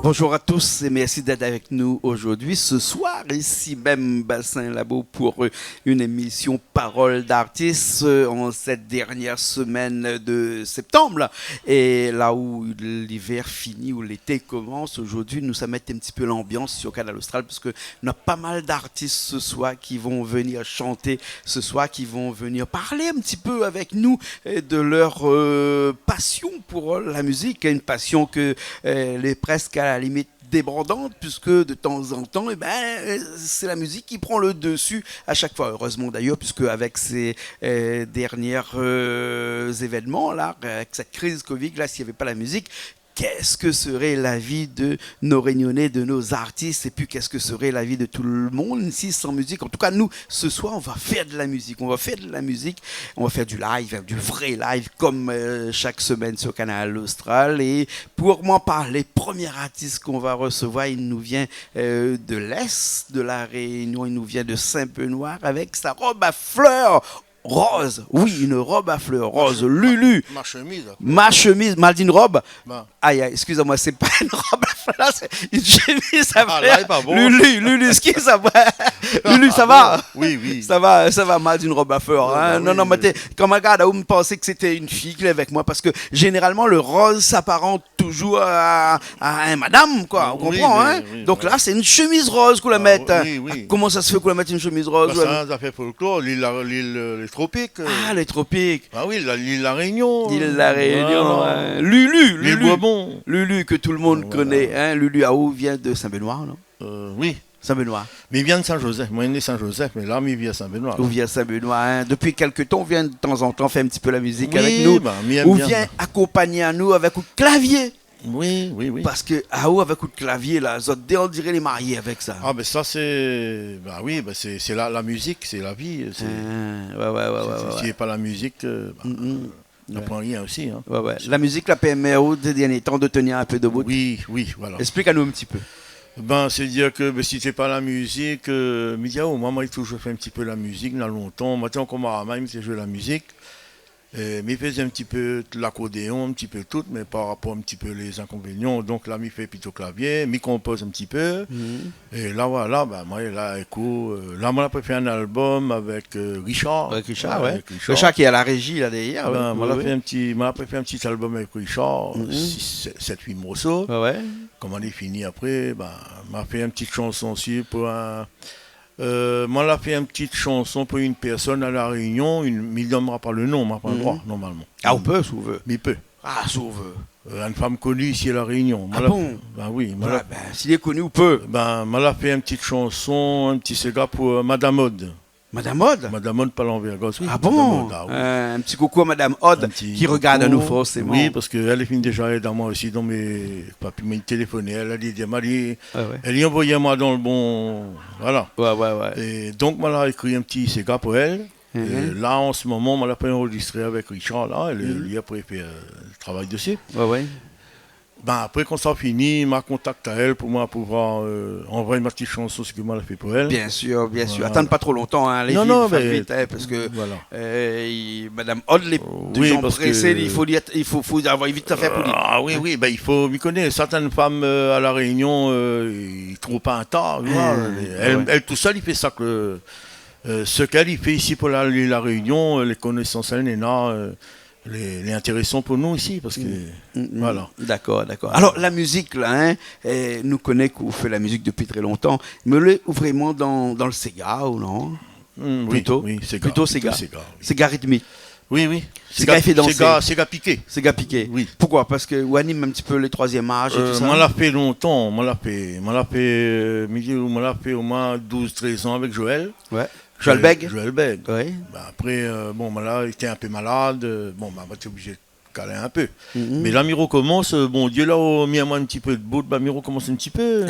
Bonjour à tous et merci d'être avec nous aujourd'hui, ce soir, ici même Bassin Labo pour une émission Parole d'artistes en cette dernière semaine de septembre. Là. Et là où l'hiver finit, où l'été commence, aujourd'hui nous sommes mettre un petit peu l'ambiance sur Canal Austral parce que nous avons pas mal d'artistes ce soir qui vont venir chanter ce soir, qui vont venir parler un petit peu avec nous de leur passion pour la musique, une passion que les presque à la limite débordante puisque de temps en temps c'est la musique qui prend le dessus à chaque fois, heureusement d'ailleurs, puisque avec ces derniers événements là, avec cette crise Covid là, s'il n'y avait pas la musique, qu'est-ce que serait la vie de nos Réunionnais, de nos artistes, et puis qu'est-ce que serait la vie de tout le monde ici sans musique. En tout cas, nous, ce soir, on va faire de la musique. On va faire de la musique, on va faire du live, du vrai live, comme chaque semaine sur Canal Austral. Et pour m'en parler, premier artiste qu'on va recevoir, il nous vient de l'Est de la Réunion, il nous vient de Saint-Benoît avec sa robe à fleurs. Rose, oui, une robe à fleurs rose. Lulu. Ma chemise, mal dit une robe. Ben. Aïe, excusez-moi, c'est pas une robe à fleurs, c'est une chemise à fleurs. Bon. Lulu, excusez-moi. Lulu, ça va? Oui. Ça va, mal d'une robe à fleurs. Hein? Non, mais quand ma regarde, vous me pensez que c'était une fille qui est avec moi, parce que généralement, le rose s'apparente toujours à un madame, quoi. On comprend, hein? Donc là, c'est une chemise rose qu'on la mette. Oui. Comment ça se fait qu'on la mette une chemise rose? Ça fait folklore, l'île tropiques. Ah, les tropiques. Ah oui, l'île La Réunion. L'île La Réunion. Hein. Lulu. Lulu, que tout le monde connaît. Hein. Lulu Aou vient de Saint-Benoît, non? Oui. Saint-Benoît. Mais il vient de Saint-Joseph. Moi, il est né Saint-Joseph, mais là, il vient à Saint-Benoît. Ou vient Saint-Benoît. Hein. Depuis quelques temps, on vient de temps en temps faire un petit peu la musique avec nous. Ou vient accompagner à nous avec un clavier. Oui. Parce que Aou avec un clavier, là, on dirait les mariés avec ça. Ah, ben ça, c'est. Bah oui, c'est la musique, c'est la vie. Ouais. S'il n'y a pas la musique, on n'apprend rien aussi. Hein. Ouais. La musique la permet aux derniers temps de tenir un peu debout. Oui, voilà. Explique-nous un petit peu. C'est-à-dire que si c'est pas la musique, moi, j'ai toujours fait un petit peu la musique, il y a longtemps. Maintenant, comme même, j'ai joué la musique. Mais il faisait un petit peu l'accordéon, un petit peu tout, mais par rapport un petit peu les inconvénients. Donc là, il fait plutôt clavier, il compose un petit peu. Et là, voilà, moi, là, écoute, là, moi, j'ai fait un album avec Richard. Avec Richard, ouais. Richard qui est à la régie, là, derrière. Moi, j'ai fait un petit album avec Richard, 7-8 morceaux. Ouais. Comme on est fini après, m'a fait une petite chanson aussi pour un... moi, j'ai fait une petite chanson pour une personne à La Réunion, mais il ne donnera pas le nom, on n'a pas le droit, normalement. Ah, on peut, si on veut. Mais il peut. Ah, si on veut. Une femme connue ici à La Réunion. Ah bon? Oui. S'il est connu, on peut. Moi, j'ai fait une petite chanson, un petit cigare pour Madame Odd. Madame Odd? Madame Odd Palanvergos, oui. Ah bon? Odd, un petit coucou à Madame Odd qui regarde à nous forcément. Oui, parce qu'elle est venue déjà dans moi aussi, dans mes papiers, m'a téléphoné. Elle a dit, elle y envoyait moi dans le bon. Voilà. Ouais. Et donc, moi, j'ai écrit un petit cigare pour elle. Et là, en ce moment, on l'a pas enregistré avec Richard, là. Lui, après, fait le travail dessus. Ouais. Après, quand ça finit, il m'a contacté à elle pour moi pouvoir envoyer ma petite chanson, ce que moi, j'ai fait pour elle. Bien sûr. Attends pas trop longtemps, hein, vite, parce que Madame Odd, les gens pressés, il faut avoir vite à faire pour lui. Ah oui, il faut m'y connaître. Certaines femmes à La Réunion, ils ne trouvent pas un tas. Elle, tout seul, il fait ça que... ce qu'elle fait ici pour la Réunion, les connaissances, elle est là... les intéressants pour nous ici, parce que voilà. D'accord. Alors la musique là, nous connaît qu'on fait la musique depuis très longtemps, mais le vraiment dans le Sega ou non? Plutôt Sega. Sega rythmique. Oui. Sega fait danser. Sega piqué. Sega piqué. Oui. Pourquoi? Parce que on anime un petit peu les troisième âge et tout ça. Moi l'a fait longtemps. Moi l'a fait au moins 12-13 ans avec Joël. Ouais. Joël Beg. Oui. Ouais. Après, là, il était un peu malade. J'étais obligé de câlin un peu. Mais là, Miro commence, bon Dieu, là, mis à moi un petit peu de bout, bah, Miro commence un petit peu,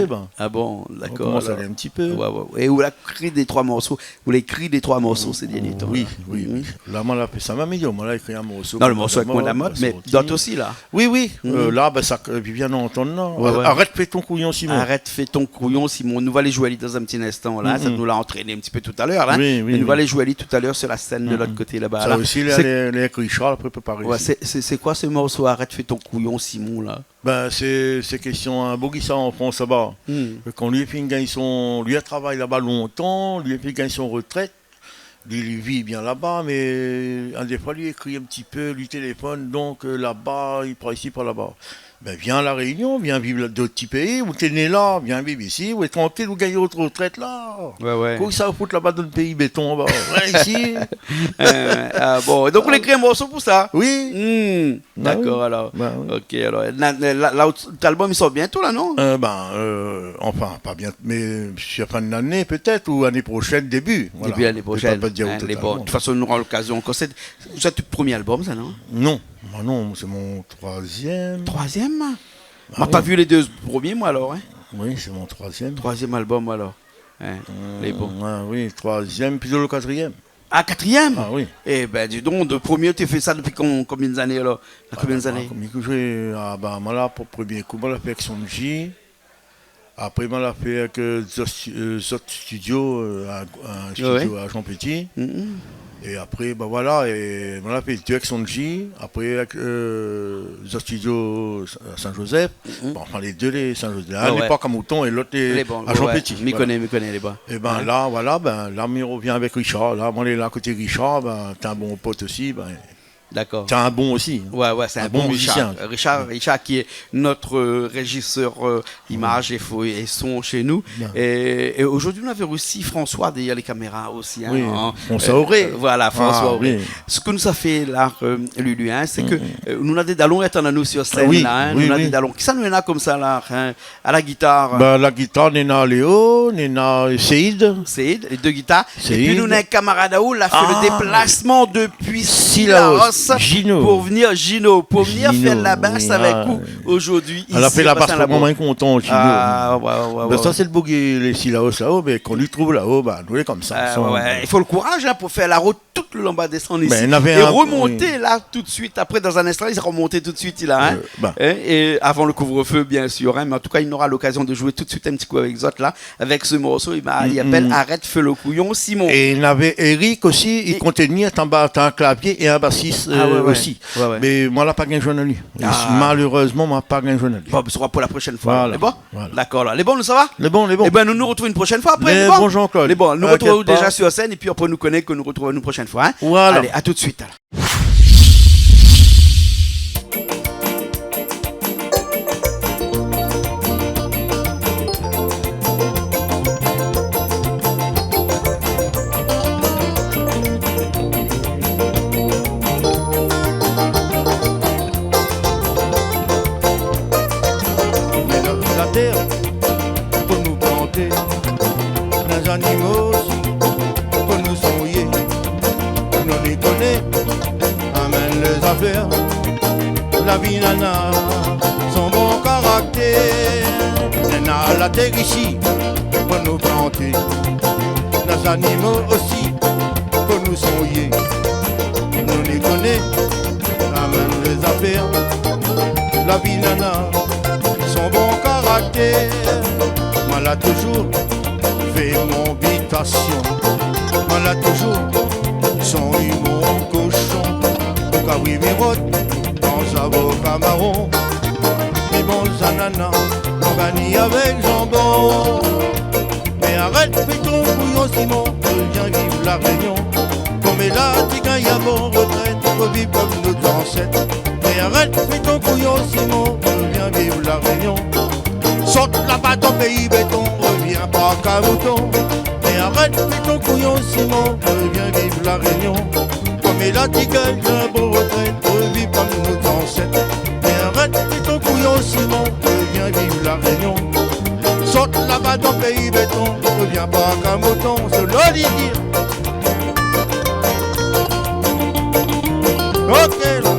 bah. Ah bon, On d'accord. commence à alors. aller un petit peu. Ouais. Et vous la cri des trois morceaux, vous l'écrit des trois morceaux ces derniers temps. Oui, là. oui, oui. Là, moi, là, ça m'a amélioré. Moi, là, écrit un morceau. Non, le morceau avec moi la mode, mais d'autres aussi là. Oui. Là, bah, ça vient d'entendre, là. Ouais. Arrête, fais ton couillon, Simon. Arrête, fais ton couillon, Simon. Nous va aller jouer dans un petit instant là. Ça nous l'a entraîné un petit peu tout à l'heure là. Oui, Mais nous va aller jouer tout à l'heure sur la scène de l'autre côté là-bas. Ça là. aussi, les Richard, après, préparer. Ouais, c'est quoi ce morceau Arrête, fais ton couillon, Simon là. Ben, c'est question un beau guissant en France là-bas. Quand lui a fait lui a travaillé là-bas longtemps, lui a fait gagner son retraite. Lui, il vit bien là-bas, mais des fois, lui écrit un petit peu, lui téléphone, donc là-bas, il part ici, pas là-bas. Ben, viens à La Réunion, viens vivre dans d'autres petits pays, où t'es né là, viens vivre ici, où est tranquille, vous gagnez votre retraite là. Ouais. Quoi ça fout là-bas dans le pays béton, bah. Ouais, ici. Bon, donc on écrit un morceau pour ça. Oui. D'accord, oui. alors. Bah, oui. Ok, alors. L'album il sort bientôt là, non? Enfin, pas bien, mais sur la fin de l'année peut-être, ou l'année prochaine, début. Voilà. Début l'année prochaine. Je peux pas dire Les bons. De toute façon, on aura l'occasion encore. C'est tout premier album, ça, non? Non, c'est mon troisième. Troisième? On Ah, n'a pas oui. vu les deux premiers, moi, alors. Hein? Oui, c'est mon troisième. Troisième album, alors. Hein, les bons. Oui, troisième, puis le quatrième. Ah, quatrième? Ah oui. Eh ben, dis donc, de premier, tu fais ça depuis combien d'années, alors? Combien d'années? Comme j'ai, moi là, pour le premier coup, moi, l'a fait avec son J. Après, moi, l'a fait avec Zot Studio, un studio à Jean Petit. Et après, voilà, et on a fait deux avec son J, après avec The Studio à Saint-Joseph, enfin les deux les Saint-Joseph, un n'est pas qu'à Mouton et l'autre à Jean Petit. M'y connais les bas. Et là, là, on revient avec Richard, là, moi, on est là à côté de Richard, t'es un bon pote aussi, D'accord. t'es un bon aussi. Ouais, c'est un bon musicien. Richard qui est notre régisseur image et son chez nous. Et aujourd'hui, on avait aussi François derrière les caméras aussi. Hein, oui, François Auré. Voilà, François Auré. Oui. Ce que nous a fait là, Lulu, hein, c'est que nous avons des dallons étant nous sur scène. Oui, là, hein, oui, nous avons des dallons. Qui ça nous en a comme ça là, hein, à la guitare? La guitare, Néna Léo, Néna Seyd. Seyd, les deux guitares. Seyd. Et puis nous avons un camarade à où il a fait le déplacement depuis Silaos. Gino. Pour venir faire la basse avec oui, vous aujourd'hui. Elle a fait la basse vraiment bien content, Gino. Ouais. Ça, c'est le boogie, les Silaos là-haut, mais qu'on lui trouve là-haut, nous, est comme ça. Il faut le courage hein, pour faire la route tout le long, descendre ici. Et remonter là tout de suite. Après, dans un instant, il s'est remonté tout de suite là. Et avant le couvre-feu, bien sûr. Hein, mais en tout cas, il aura l'occasion de jouer tout de suite un petit coup avec Zot là. Avec ce morceau, il appelle Arrête, fais le couillon, Simon. Et il y avait Eric aussi, il comptait tenir un clavier et un bassiste aussi. Ouais. Mais moi, là, pas gain jaune à lui. Malheureusement, moi, pas gain jaune à lui. Bon, ce sera pour la prochaine fois. Voilà. Les bons Voilà. D'accord, là. Les bons, ça va? Les bons. Eh ben, nous nous retrouvons une prochaine fois après. Les bons, Jean-Claude. Les bons, nous retrouvons déjà sur scène et puis après, nous connaît que nous retrouvons une prochaine fois. Hein? Voilà. Allez, à tout de suite. Alors. La terre, pour nous planter, les animaux aussi, pour nous souiller. Nous les connaît, amène les affaires. La vie nana, son bon caractère. Nana, la terre ici, pour nous planter. Les animaux aussi, pour nous souiller. Nous les connaît, amène les affaires. La vie nana, son bon caractère. Moi l'a toujours fait mon habitation. Moi l'a toujours son humour cochon. Au cas où il mirote dans avocat marron. Mais bon zanana, on banni avec jambon. Mais arrête, fais ton couillon Simon, viens vivre la Réunion. Comme elle a dit qu'il y a bon retraite, faut vivre comme nos ancêtres. Mais arrête, fais ton couillon Simon, viens vivre la Réunion. Saute là-bas ton pays béton, reviens pas qu'à Mouton. Mais arrête, fais ton couillon Simon, viens vivre la Réunion. Comme il a dit qu'il y a un beau retraite, revive comme nos ancêtres. Mais arrête, fais ton couillon Simon, viens vivre la Réunion. Saute là-bas ton pays béton, reviens pas qu'à Mouton, se le dire. Ok là.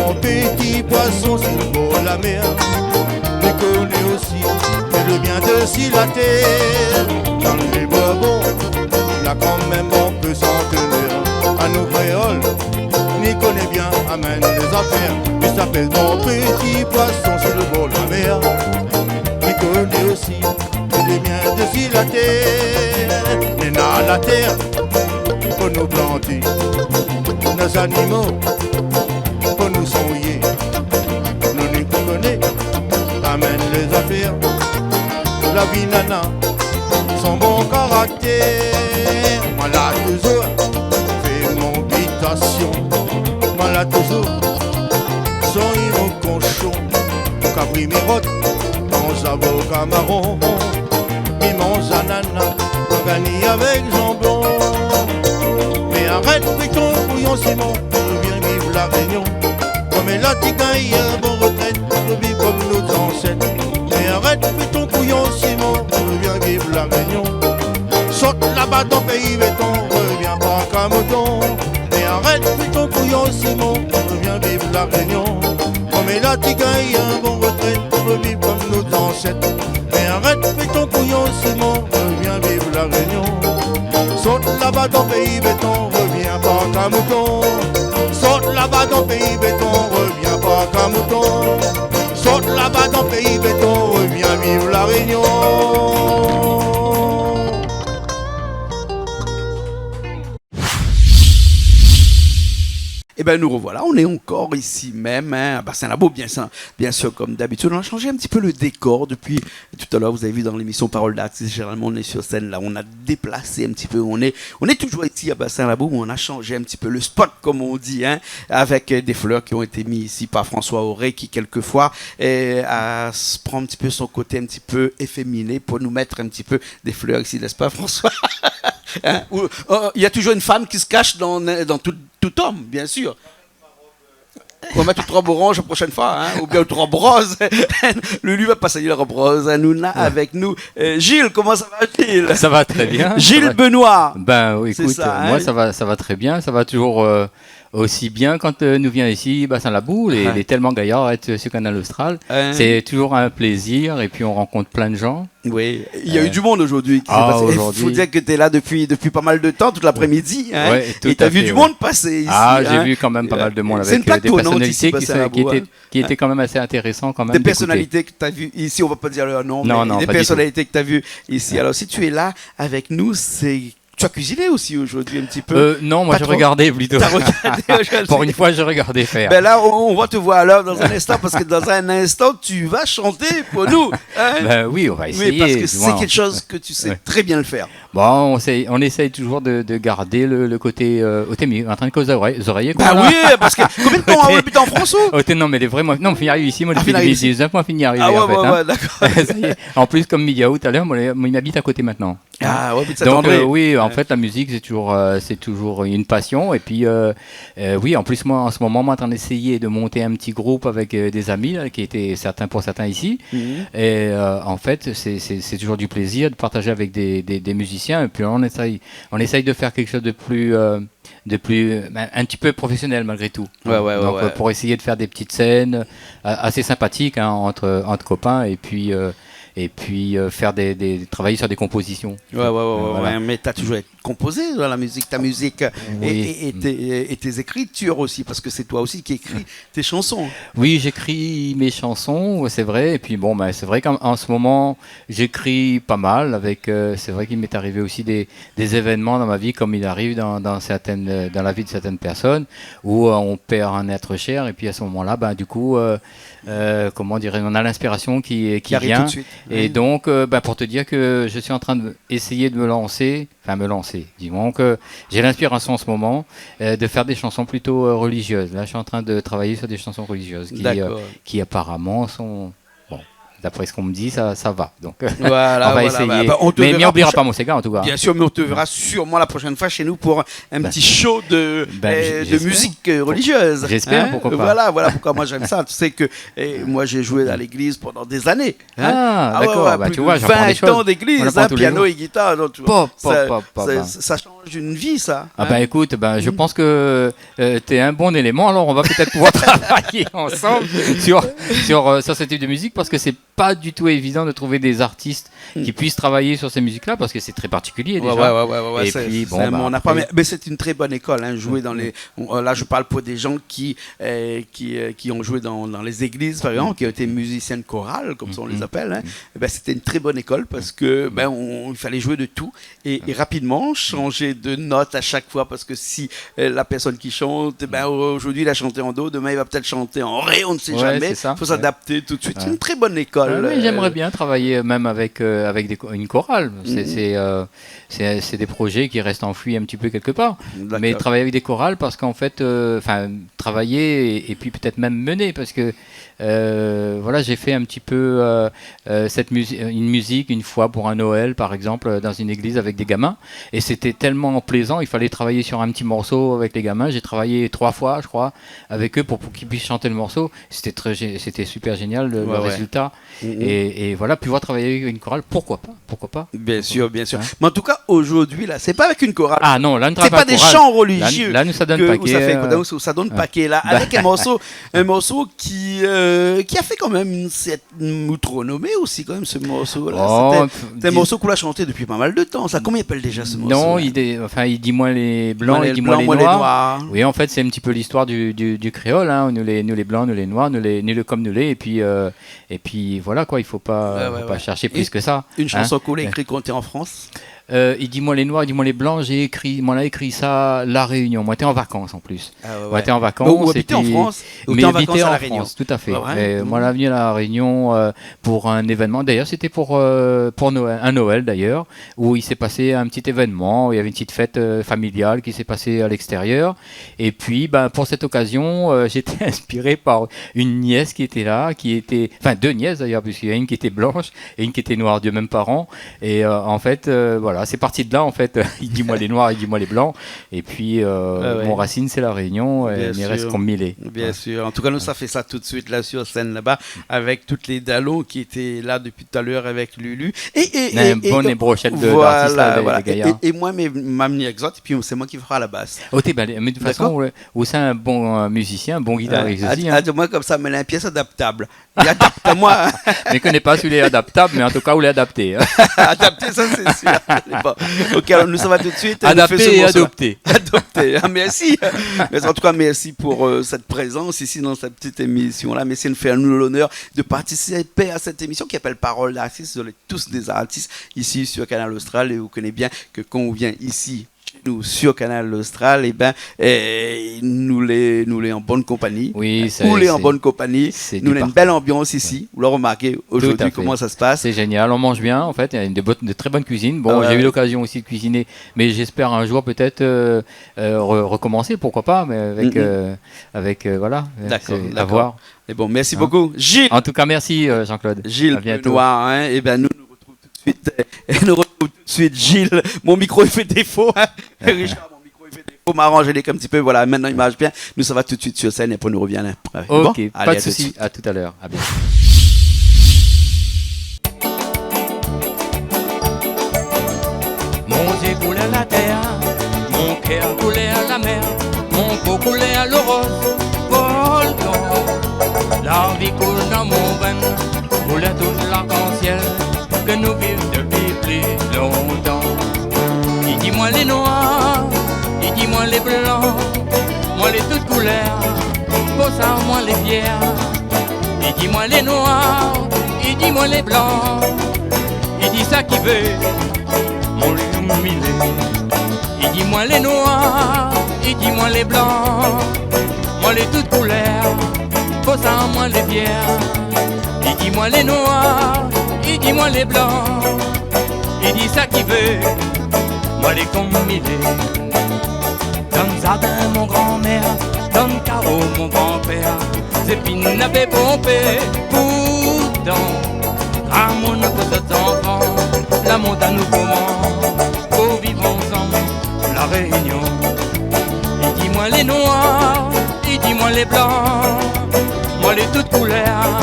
bon petit poisson sur le bord de la mer. Mais connaît aussi que le bien de si la terre. Dans les bobos, là quand même on peut s'en tenir. À nos créoles, n'y connaît bien, amène les affaires. Il s'appelle bon petit poisson sur le bord de la mer. Mais connaît aussi que le bien de si la terre. Mais dans la terre, pour nous planter nos animaux, pour nous soigner. Nous nous connaissons, amène les affaires. La vie nana, son bon caractère. Moi là toujours, fait mon habitation. Moi là toujours, son mon conchon. Capri mes rottes, mon avocat marron. Et mon zanana, gagné avec jambon. Mais arrête, pris ton bouillon Simon, reviens vivre la Réunion. Comme elle a dit qu'il y a un bon retraite, revis comme nos ancêtres. Mais arrête, pris ton bouillon Simon, reviens vivre la Réunion. Saute là-bas dans le pays béton, reviens pas qu'à mouton. Mais arrête, pris ton bouillon Simon, reviens vivre la Réunion. Comme elle a dit qu'il y a un bon retraite, revis comme nos ancêtres. Mais arrête, pris ton bouillon Simon, reviens vivre la Réunion. Saute là-bas dans le pays béton, reviens pas qu'à mouton. Saute là-bas dans le pays béton, reviens pas qu'à mouton. Saute là-bas dans le pays béton, reviens vivre la Réunion. Eh bien, nous revoilà, on est encore ici même, à Bassin-Labo, bien sûr, comme d'habitude. On a changé un petit peu le décor depuis tout à l'heure. Vous avez vu dans l'émission Parole d'Artiste, généralement on est sur scène là, on a déplacé un petit peu. On est toujours ici à Bassin-Labo, mais on a changé un petit peu le spot, comme on dit, avec des fleurs qui ont été mises ici par François Auré, qui quelquefois prend un petit peu son côté un petit peu efféminé pour nous mettre un petit peu des fleurs ici, n'est-ce pas, François? Il y a toujours une femme qui se cache dans tout homme, bien sûr. On va mettre une robe orange la prochaine fois, ou bien une robe rose. Lui va passer la robe rose. Nous a avec nous Gilles. Comment ça va, Gilles? Ça va très bien. Gilles Benoît. Ben oui, écoute, moi ça va très bien. Ça va toujours aussi bien quand nous vient ici, Bassin-Labo. Il est tellement gaillard à être sur Canal Austral. C'est toujours un plaisir et puis on rencontre plein de gens. Oui, il y a eu du monde aujourd'hui. Il faut dire que tu es là depuis pas mal de temps, toute l'après-midi. Et tu as vu du monde passer ici. J'ai vu quand même pas mal de monde avec des personnalités qui étaient quand même assez intéressantes. Des personnalités que tu as vues ici, on va pas dire leur nom, mais des personnalités que tu as vues ici. Alors si tu es là avec nous, c'est... Tu as cuisiné aussi aujourd'hui un petit peu? Non, moi je regardais plutôt. T'as regardé aujourd'hui? Pour une fois, je regardais faire. Ben là, on va te voir alors dans un instant, parce que dans un instant, tu vas chanter pour nous. Ben oui, on va essayer. Oui, parce que c'est quelque chose que tu sais très bien le faire. Bon, on essaye toujours de garder le côté... en train de causer aux oreillers. Bah oui, parce que combien de temps on habite en France? Non, mais vraiment... Non, on arrive ici, moi depuis 2019, moi on arrivé en fait. Ouais, d'accord. Ça y est. En plus, comme Midiaou tout à l'heure, moi il m'habite à côté maintenant. Ah ouais, donc oui, en fait la musique c'est toujours une passion et puis oui, en plus moi en ce moment, moi en train d'essayer de monter un petit groupe avec des amis là, qui étaient pour certains ici et en fait c'est toujours du plaisir de partager avec des musiciens et puis on essaye de faire quelque chose de plus un petit peu professionnel malgré tout. Donc pour essayer de faire des petites scènes assez sympathiques entre copains et puis faire travailler sur des compositions. Ouais, mais tu as toujours composé dans la musique, ta musique et tes écritures aussi, parce que c'est toi aussi qui écris tes chansons. Oui, j'écris mes chansons, c'est vrai, et puis bon, c'est vrai qu'en ce moment, j'écris pas mal, c'est vrai qu'il m'est arrivé aussi des événements dans ma vie, comme il arrive dans la vie de certaines personnes, où on perd un être cher, et puis à ce moment-là, du coup, comment dirais-je, on a l'inspiration qui vient, tout de suite. Et donc, pour te dire que je suis en train d'essayer de me lancer, disons que j'ai l'inspiration en ce moment de faire des chansons plutôt religieuses. Là, je suis en train de travailler sur des chansons religieuses qui apparemment sont... D'après ce qu'on me dit, ça va. Donc, on va essayer. Mais on n'oubliera pas mon Sega, en tout cas. Bien sûr, mais on te verra sûrement la prochaine fois chez nous pour un petit show de musique religieuse. J'espère, pourquoi pas. Voilà pourquoi moi j'aime ça. Tu sais que moi j'ai joué à l'église pendant des années. D'accord, tu vois, j'apprends des choses. 20 ans d'église, piano et guitare. Ça change change une vie, ça. Ah bah écoute, je pense que tu es un bon élément, alors on va peut-être pouvoir travailler ensemble sur ce type de musique, parce que c'est pas du tout évident de trouver des artistes qui puissent travailler sur ces musiques-là, parce que c'est très particulier déjà. Ouais. Et puis bon, on apprend, après... mais c'est une très bonne école, hein, jouer dans les... Là, je parle pour des gens qui ont joué dans les églises, par exemple, qui ont été musiciennes chorales, comme ça on les appelle. Hein. C'était une très bonne école, parce que il fallait jouer de tout, et rapidement changer de notes à chaque fois, parce que si la personne qui chante, aujourd'hui il a chanté en do, demain il va peut-être chanter en ré, on ne sait jamais. Il faut s'adapter tout de suite. C'est une très bonne école. J'aimerais bien travailler même avec une chorale. C'est des projets qui restent enfouis un petit peu quelque part. D'accord. Mais travailler avec des chorales, parce qu'en fait, travailler et puis peut-être même mener, parce que j'ai fait un petit peu une musique une fois pour un Noël, par exemple, dans une église avec des gamins, et c'était tellement plaisant. Il fallait travailler sur un petit morceau avec les gamins. J'ai travaillé 3 fois, je crois, avec eux pour qu'ils puissent chanter le morceau. C'était super génial le résultat. Et voilà, pouvoir travailler avec une chorale, pourquoi pas. Bien sûr. Hein? Mais en tout cas, aujourd'hui, là, c'est pas avec une chorale. Ah non, là, c'est pas des chants religieux. Là, nous, ça donne paquet. Ça donne paquet, là, avec un morceau qui a fait quand même cette renommée aussi, quand même, ce morceau-là. C'est un morceau qu'on a chanté depuis pas mal de temps. Ça, comment il appelle déjà ce morceau? Non, il dit moins les blancs, il dit moins les noirs. Oui, en fait, c'est un petit peu l'histoire du créole. Hein. Nous les blancs, nous les noirs, nous les comme nous les. Et puis voilà, quoi, il faut pas chercher plus que ça. Une chanson qu'on a écrite quand tu es en France? Il dit moi les noirs, il dit moi les blancs. M'en a écrit ça La Réunion. Moi, t'es en vacances en plus. Moi, t'es en vacances. Ou habiter en France. Mais habiter en France, tout à fait. Moi, là, venu à La Réunion pour un événement. D'ailleurs, c'était pour Noël, un Noël d'ailleurs, où il s'est passé un petit événement. Où il y avait une petite fête familiale qui s'est passée à l'extérieur. Et puis, pour cette occasion, j'étais inspiré par une nièce qui était là, enfin 2 nièces d'ailleurs, puisqu'il y a une qui était blanche et une qui était noire, Dieu même parents. Et en fait, voilà. C'est parti de là, en fait. Il dit moi les noirs, il dit moi les blancs. Et puis, mon racine, c'est La Réunion. Et il reste comme mille. Bien sûr. En tout cas, nous, ça fait ça tout de suite, là, sur scène, là-bas, avec toutes les dallos qui étaient là depuis tout à l'heure avec Lulu. Et bonne brochette d'artistes, les gaillards. Et moi, ma mini-exote, et puis c'est moi qui fera la basse. Mais de toute façon, c'est un bon musicien, un bon guitariste aussi. Moi, comme ça, mais une pièce adaptable. Il adapte à moi. Je ne connais pas celui adaptable, mais en tout cas, où il est adapté. Adapté, ça, c'est sûr. Bon. Ok, alors nous, ça va tout de suite. Adapté et adopté. Adopté. Merci. Mais en tout cas, merci pour cette présence ici dans cette petite émission-là. Merci de faire nous l'honneur de participer à cette émission qui s'appelle Parole d'artistes. Vous êtes tous des artistes ici sur Canal Austral, et vous connaissez bien que quand on vient ici, nous sur Canal Austral, nous les en bonne compagnie. Oui, en bonne compagnie. Nous avons une belle ambiance ici. Vous l'avez remarqué aujourd'hui comment ça se passe. C'est génial, on mange bien en fait. Il y a de très bonnes cuisines. Bon, j'ai eu l'occasion aussi de cuisiner, mais j'espère un jour peut-être recommencer, pourquoi pas, mais avec voilà. D'accord. Et bon, merci beaucoup, Gilles. En tout cas, merci Jean-Claude. Gilles Benoît, nous nous retrouvons tout de suite Gilles. Mon micro il fait défaut. Richard, mon micro il fait défaut. M'arranger les un petit peu. Voilà, maintenant il marche bien. Nous, ça va tout de suite sur scène et après nous reviendrons. Ok, bon, pas de souci. À tout à l'heure. À bientôt. Mon Dieu coulait la terre, mon cœur coulait à la mer, mon cou coulait à l'eau rose, volcan. La vie coule dans mon veine, coulait tout l'arc-en-ciel, que nous vivons depuis plus longtemps. Il dit moi les noirs, il dit moi les blancs, moi les toutes couleurs, pour ça moi les fiers. Il dit moi les noirs, il dit moi les blancs, il dit ça qui veut mon humilé. Il dit moi les noirs, il dit moi les blancs, moi les toutes couleurs, pour ça moi les fiers. Il dit moi les noirs, il dit moi les blancs, il dit ça qui veut moi les combiner. Dans le jardin mon grand-mère, dans le carreau mon grand-père, Zépine n'avait pompé pourtant. Ramon ne peut être enfant, la montagne nous comment, pour vivre ensemble, la réunion. Il dit moi les noirs, il dit moi les blancs, moi les toutes couleurs,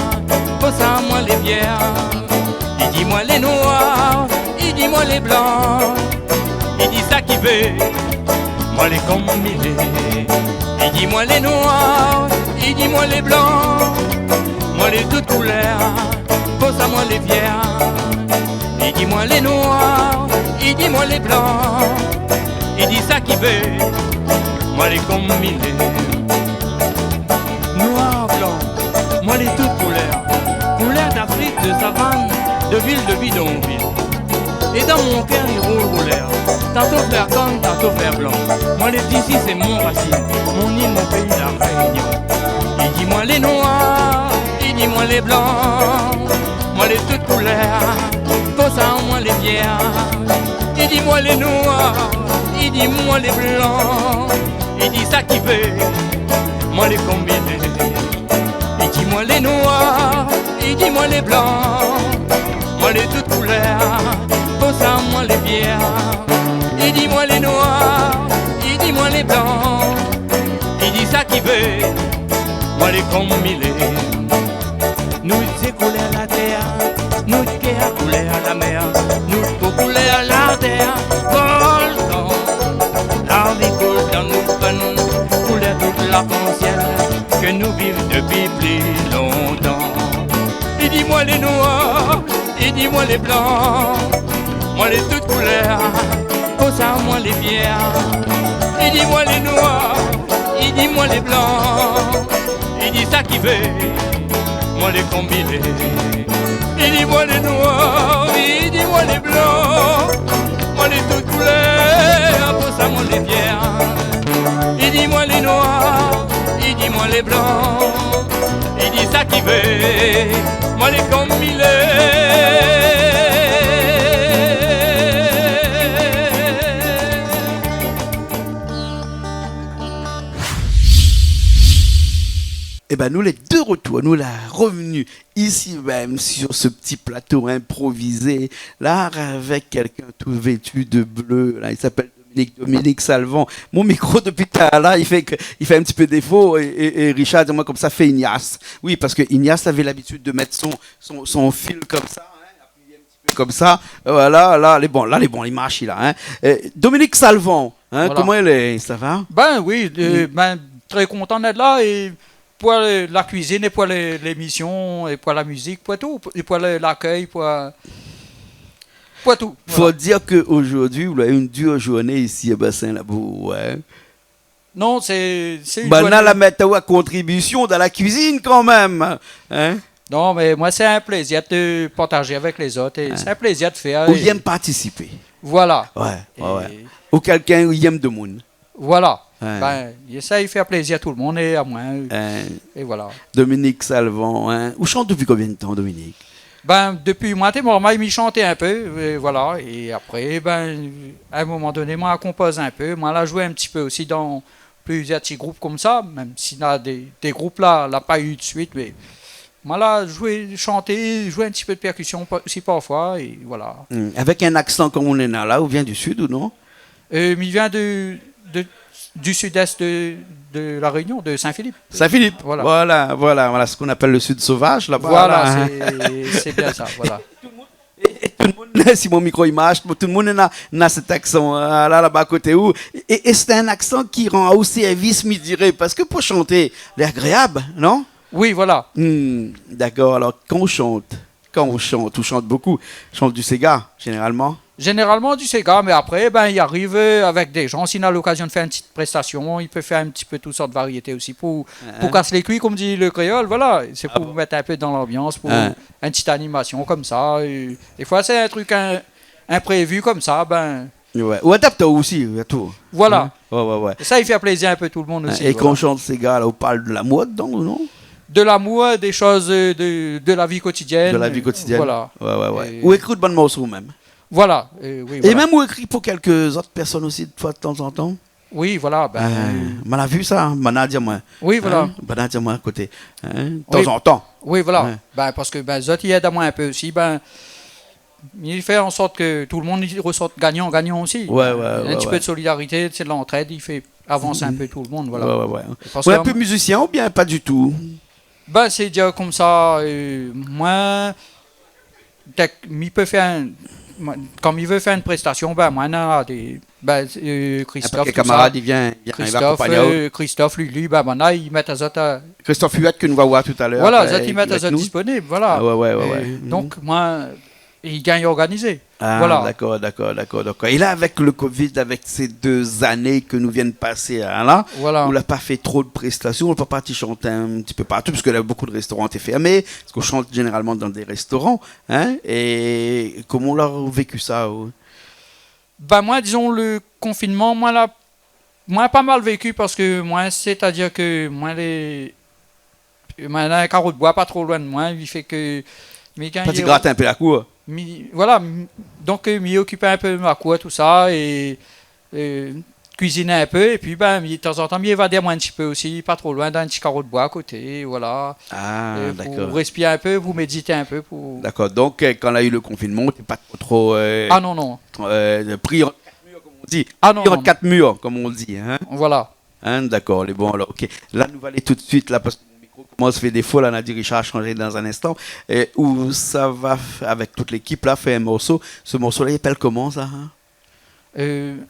pour ça moi les bières. Il dit moi les noirs, il dit moi les blancs, il dit ça qui veut veut, moi les combiner. Il dit moi les noirs, il dit moi les blancs, moi les toutes couleurs, pour ça moi les viens. Il dit moi les noirs, il dit moi les blancs, il dit ça qui veut, moi les combiner. Noir, blanc, moi les toutes couleurs, couleurs d'Afrique, de savane, de ville, de bidonville. Et dans mon cœur il roule l'air, tantôt faire comme, tantôt faire blanc. Moi les d'ici c'est mon racine, mon île, mon pays, la Réunion. Il dit moi les noirs, il dit moi les blancs, moi les toutes couleurs, pour ça moi les viens. Il dit moi les noirs, il dit moi les blancs, il dit ça qui veut, moi les combiner. Il dit moi les noirs, il dit moi les blancs, moi les toutes couleurs, pour ça moi les viens. Il dit moi les noirs, il dit moi les blancs, il dit ça qui veut, moi les combiner. Nous c'est coulé à la terre, nous qui a coulé à la mer, nous pour couler à la terre, volcan. La vie coule dans nos veines, coule toute l'arc-en-ciel que nous vivons depuis plus longtemps. Il dit moi les noirs, il dit moi les blancs, moi les toutes couleurs, pour ça moi les viens. Il dit moi les noirs, il dit moi les blancs, il dit ça qui veut, moi les combiner. Il dit moi les noirs, il dit moi les blancs, moi les toutes couleurs, pour ça moi les viens. Il dit moi les noirs, il dit moi les blancs, il dit ça qui veut, moi les combiner. Eh ben nous les deux retours, nous la revenus ici même sur ce petit plateau improvisé, là avec quelqu'un tout vêtu de bleu, là il s'appelle Dominique Salvant. Mon micro depuis tout à l'heure, il fait un petit peu défaut et Richard dis-moi comme ça fait Ignace. Oui parce que Ignace avait l'habitude de mettre son fil comme ça. Comme ça, voilà, là les bons, il marche là. Hein. Dominique Salvant, hein, voilà. Comment elle est, ça va? Ben oui, ben très content d'être là et pour la cuisine et pour l'émission et pour la musique, pour tout, et pour l'accueil, pour tout. Faut dire qu'aujourd'hui, vous avez une dure journée ici à Bassin-Labou, ouais. Non, c'est une journée... la mettre à contribution dans la cuisine quand même, hein? Non, mais moi, c'est un plaisir de partager avec les autres et c'est un plaisir de faire. Ou il aime participer. Voilà. Ouais. Ou quelqu'un qui aime de monde. Voilà. Ben, ça, il fait plaisir à tout le monde et à moi. Et voilà. Dominique Salvant, hein. Vous chantez depuis combien de temps, Dominique? Ben, depuis moi, il m'y chantait un peu, et voilà. Et après, ben, à un moment donné, moi, je compose un peu. Moi, je joué un petit peu aussi dans plusieurs petits groupes comme ça, même s'il y a des groupes là, n'a pas eu de suite, mais moi, là, chanter, jouer un petit peu de percussion aussi parfois, et voilà. Avec un accent comme on est là, ou vient du sud ou non? Il vient du sud-est de la Réunion, de Saint-Philippe. Saint-Philippe, voilà ce qu'on appelle le sud sauvage là-bas. Voilà, c'est bien ça, voilà. Et tout le monde, si mon micro il marche, tout le monde a cet accent là-bas à côté où. Et c'est un accent qui rend au service, me dirais, parce que pour chanter, c'est agréable, non? Oui, voilà. D'accord, alors quand on chante beaucoup, on chante du Sega, généralement. Généralement du Sega, mais après, ben, il arrive avec des gens, s'il a l'occasion de faire une petite prestation, il peut faire un petit peu toutes sortes de variétés aussi pour casser les couilles, comme dit le créole, voilà. C'est pour vous mettre un peu dans l'ambiance, pour une petite animation comme ça. Et des fois, c'est un truc imprévu comme ça, ben... Ouais. Ou adapté aussi, à tout. Voilà. Ouais. Et ça, il fait plaisir un peu tout le monde aussi. Et quand on chante Sega, là, on parle de l'amour dedans, ou non? De l'amour, des choses de la vie quotidienne. De la vie quotidienne. Voilà. Ouais. Ou écrire de bonnes morceaux même. Voilà. Et même ou écrit pour quelques autres personnes aussi, de temps en temps. Oui, voilà. On a vu ça, Manadia moi. Oui, voilà. Manadia moi à côté. De temps en temps. Oui, voilà. Parce que Zot, il aide à moi un peu aussi. Il fait en sorte que tout le monde ressorte gagnant aussi. Un petit peu de solidarité, c'est de l'entraide, il fait avancer un peu tout le monde. Voilà. Ou un peu musicien ou bien pas du tout? C'est déjà comme ça. Moi, il peut faire quand il veut faire une prestation, moi, on a des Ben, Un Christophe, paquet tout ça. camarade, il va Christophe, accompagner à eux. Christophe, Lulu, ben maintenant, ils mettent à Zota. Christophe Huette que nous va voir tout à l'heure. Voilà, Zot, ils mettent à avec Zota nous. disponible, voilà. Ah, ouais. Donc, moi, ils gagnent organisé. Ah, Voilà. d'accord. Et là, avec le Covid, avec ces 2 années que nous viennent passer là, Voilà. on n'a pas fait trop de prestations, on n'a pas parti chanter un petit peu partout, parce que là, beaucoup de restaurants étaient fermés, parce qu'on chante généralement dans des restaurants. Hein, et comment on a vécu ça? Ben, moi, disons, le confinement, moi, pas mal vécu parce que moi, c'est-à-dire que moi, moi, un carreau de bois pas trop loin de moi, il fait que. Mais quand Pas de gratter un peu la cour. Voilà, donc m'y occuper un peu de ma cour, tout ça, et cuisiner un peu, et puis ben, de temps en temps, m'y évader moi un petit peu aussi, pas trop loin d'un petit carreau de bois à côté, voilà. Ah, d'accord. Pour respirer un peu, vous méditer un peu. D'accord, donc quand on a eu le confinement, t'es pas trop Ah non. pris en 4 murs, comme on dit. Ah non. Pris en 4 murs, comme on dit. Hein? Voilà. Hein, d'accord, les bons alors, ok. Là, nous allons aller tout de suite, là, parce que mon micro commence à faire défaut, là, on a dit Richard a changé dans un instant. Et où ça va, avec toute l'équipe, là, faire un morceau. Ce morceau-là, il s'appelle comment, ça? Hein?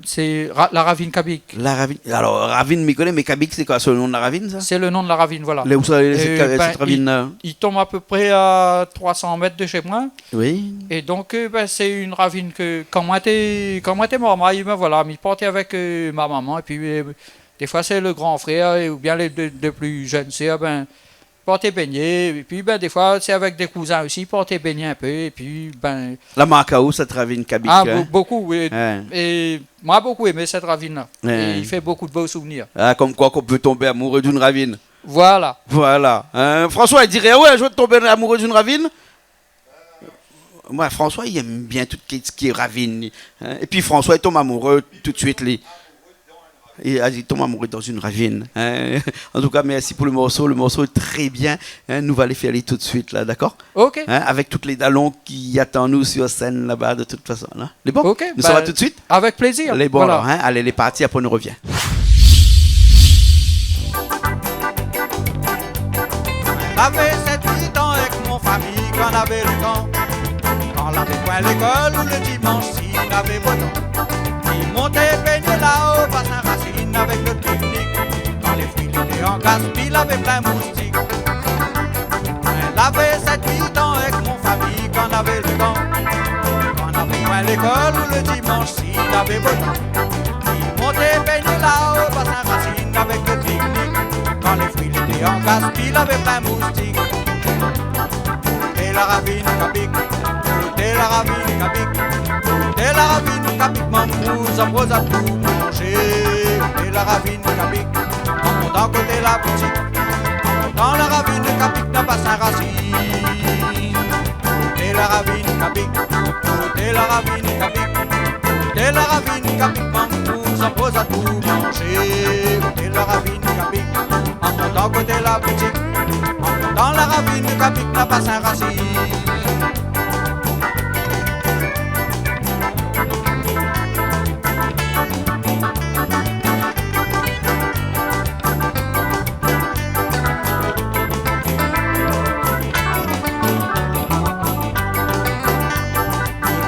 C'est la ravine Kabik. La ravine. Alors, ravine, m'y connaît, mais Kabik, c'est quoi? C'est le nom de la ravine, ça? C'est le nom de la ravine, voilà. Là où ça, cette ravine-là? Il tombe à peu près à 300 mètres de chez moi. Oui. Et donc, ben, c'est une ravine que, quand moi t'es mort, ben voilà, m'y portais avec ma maman. Et puis, des fois, c'est le grand frère, ou bien les deux plus jeunes sœurs, ben, porter baigner. Et puis, ben, des fois, c'est avec des cousins aussi, porter baigner un peu. Et puis, ben. La Macao, cette ravine Kabik. Ah, hein? beaucoup, oui. Ouais. Et moi, beaucoup aimé cette ravine-là. Ouais. Et il fait beaucoup de beaux souvenirs. Ah, comme quoi qu'on peut tomber amoureux d'une ravine. Voilà. Voilà. Hein, François, il dirait, ouais, je veux tomber amoureux d'une ravine. Moi, François, il aime bien tout ce qui est ravine. Hein. Et puis, François, il tombe amoureux tout de suite. Il tombe amoureux dans une ravine. Hein. En tout cas, merci pour le morceau. Le morceau est très bien. Hein. Nous allons les faire aller tout de suite, là, d'accord? Ok. Hein, avec toutes les dallons qui attendent nous sur scène, là-bas, de toute façon. Là. Les bons? Ok, Nous bah, sommes tout de suite? Avec plaisir. Les bons, Voilà. alors. Hein. Allez, les parties, après on revient. J'avais 7-8 ans avec mon famille quand on avait le temps. Quand on avait point l'école ou le dimanche s'il avait beau temps. Il montait baigner là-haut, par Saint-Racine avec le pique-nique. Quand les fruits étaient en gaspille, il avait plein moustiques. Elle avait 7-8 ans avec mon famille quand on avait le temps. Quand on avait point l'école ou le dimanche s'il avait beau temps. Il montait baigner là-haut, par Saint-Racine avec le pique-nique. Quand les fruits étaient en gaspille, il avait plein moustiques. Et la ravine Kabik, et la ravine Kabik, et la ravine Kabik, m'embrouille, s'approse à tout manger. Et la ravine Kabik, en montant côté la boutique, dans la ravine Kabik n'a pas Saint-Racine. Et la ravine Kabik, et la ravine Kabik, et la ravine Kabik, m'embrouille, s'approse à tout manger. Et la ravine Kabik, en montant côté la boutique, dans la ravine Kabik n'a pas Saint-Racine.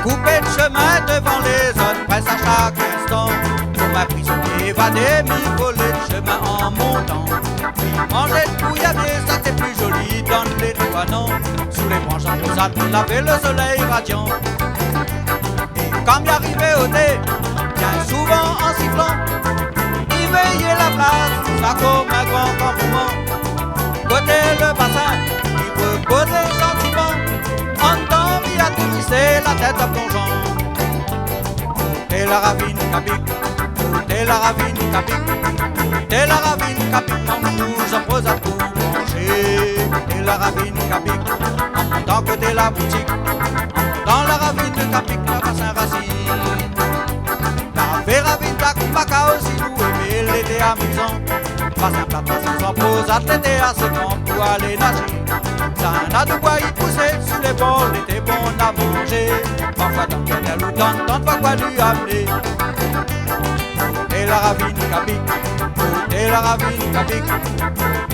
Coupé de chemin devant les autres, presse à chaque instant. Pour ma prisonnier évadé, m'y voler de chemin en montant. Manger de bouillabier, ça c'est plus joli dans les toits, non. Sous les branches en rosade, on avait le soleil radiant. Et quand m'y arrivait au nez, bien souvent en sifflant, il veillait la place, ça comme un grand campement. Côté le bassin, il reposait gentiment. En temps, il atterrissait la tête à plongeant. Et la ravine Kabik, et la ravine Kabik, et la ravine Kabik, m'embrouille, j'appose à tout manger. Et la ravine Kabik, en montant côté la boutique, dans la ravine Kabik, la pas Saint-Racine. La vraie ravine Takubaka aussi nous aimait l'été amusant. Pas un plat, pas sans pause, athlète assez grand pour aller nager. Ça en a de quoi y pousser, sous les bords, l'été bon à manger. Parfois dans quel ou dans tant de fois quoi lui amener. Et la ravine Kabik, et la ravine Kabik,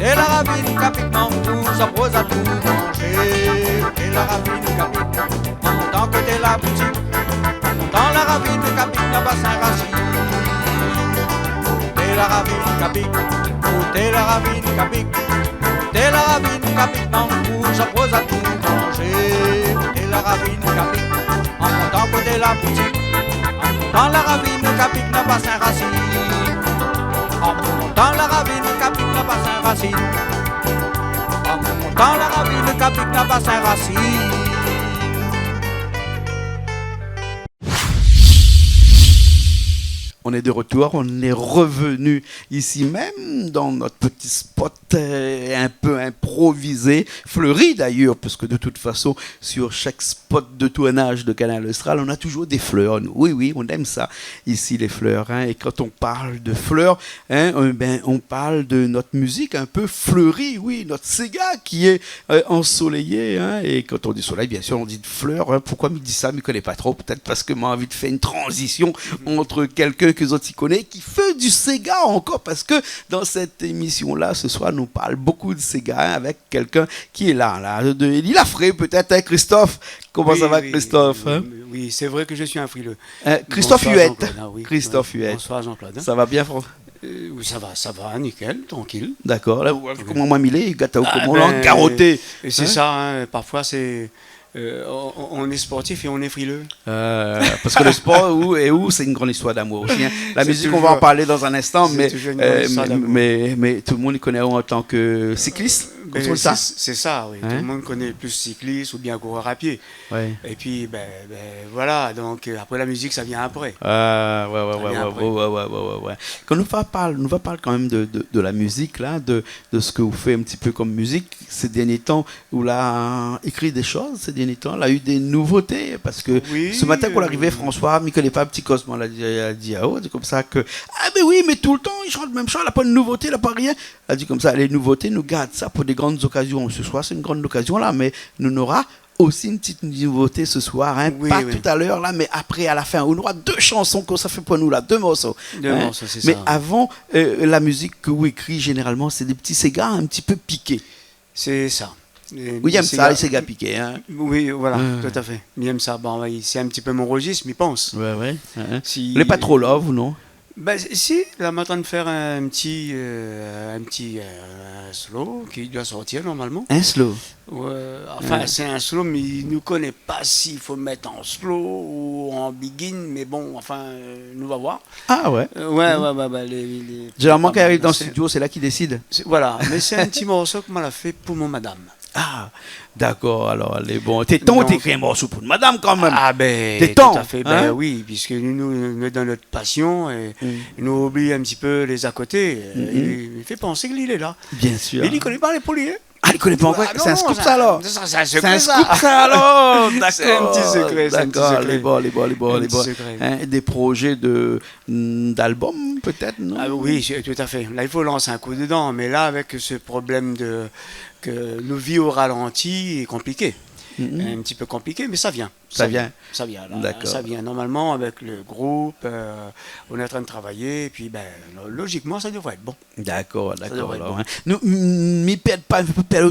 et la ravine Kabik, m'embrouille, s'approse à tout manger. Et la ravine Kabik, en montant côté la boutique, dans la ravine Kabik, n'a pas Saint-Racine. la ravine capique, goûtez la ravine capique, goûtez la ravine capique, non, vous j'appose à tout manger. Goûtez la ravine capique, en montant côté la boutique, en montant la ravine capique n'a pas Saint-Racine. En montant la ravine capique n'a pas Saint-Racine. En montant la ravine capique n'a pas Saint-Racine. On est de retour, on est revenu ici même dans notre petit spot un peu improvisé, fleuri d'ailleurs, parce que de toute façon, sur chaque spot de tournage de Canal Austral, on a toujours des fleurs. Oui, oui, on aime ça, ici les fleurs. Hein. Et quand on parle de fleurs, hein, on parle de notre musique un peu fleurie, oui, notre Sega qui est ensoleillé. Hein. Et quand on dit soleil, bien sûr, on dit de fleurs. Hein. Pourquoi me dit ça? Je ne connais pas trop. Peut-être parce que j'ai envie de faire une transition entre quelqu'un que les autres y connaissent, qui fait du Sega encore, parce que dans cette émission-là, ce soir, nous parle beaucoup de Sega hein, avec quelqu'un qui est là de Lillafré, peut-être, hein, Christophe. Comment ça va, Christophe? Oui, c'est vrai que je suis un frileux. Christophe Huette. Oui, Christophe Huette. Bonsoir, Jean-Claude. Ça va bien, François? Oui, ça va, nickel, tranquille. D'accord. Là, comment moi, Milé, gâteau, comment l'on carotté. C'est ça, hein, parfois, c'est... on est sportif et on est frileux. Parce que le sport, c'est une grande histoire d'amour aussi. Hein. La musique, on va en parler dans un instant, mais tout le monde le connaît en tant que cycliste. C'est ça, oui. Hein? Tout le monde connaît plus cycliste ou bien coureur à pied. Ouais. Et puis, voilà, donc après la musique, ça vient après. Ouais. Quand nous va parler quand même de la musique, là, de ce que vous faites un petit peu comme musique ces derniers temps, où là, écrit des choses ces derniers temps, là, a eu des nouveautés, parce que ce matin, quand l'arrivée, François, il ne connaît pas un petit Cosmo, il a dit c'est comme ça que, mais tout le temps, il chante le même chant, il n'a pas de nouveauté, il n'a pas rien. Elle a dit comme ça, les nouveautés, nous gardent ça pour des grandes occasions. Ce soir, c'est une grande occasion là, mais nous aura aussi une petite nouveauté ce soir, hein, tout à l'heure là, mais après à la fin, on aura 2 chansons que ça fait pour nous là, 2 morceaux. Morceaux, c'est mais ça. avant, la musique que vous écrivez généralement, c'est des petits Sega un petit peu piqués. C'est ça. Oui, j'aime ça, les Sega piqués. Hein. Oui, voilà, tout à fait. Il aime ça. Bon, c'est un petit peu mon registre, mais il pense. Ouais. Si... Vous n'êtes pas trop love ou non? Si, là, on est en train de faire un petit slow qui doit sortir normalement. Un slow? C'est un slow, mais il ne connaît pas s'il faut le mettre en slow ou en begin, mais bon, nous va voir. Ah ouais? Généralement, quand il arrive dans le studio, c'est là qu'il décide. Voilà, mais c'est un petit morceau que m'a fait pour mon madame. Ah, d'accord, alors elle est bon. T'es temps t'écris un morceau pour une madame quand même. T'es temps. Tout à fait, hein? Oui, puisque nous dans notre passion, et nous oublie un petit peu les à côté. Il fait penser qu'il est là. Bien sûr. Mais il ne connaît pas les poliers. Ah, il ne connaît pas encore. C'est un scoop ça alors. C'est un secret ça alors. D'accord. C'est un petit secret. D'accord, les bons. Secret. Des projets d'albums peut-être, non? Oui, tout à fait. Là, il faut lancer un coup dedans. Mais là, avec ce problème que nos vies au ralenti est compliqué. Un petit peu compliqué, mais ça vient. Ça vient. Là, d'accord. Ça vient. Normalement, avec le groupe, on est en train de travailler, et puis logiquement, ça devrait être bon. D'accord. Bon. Alors, hein. Nous, ne perdons pas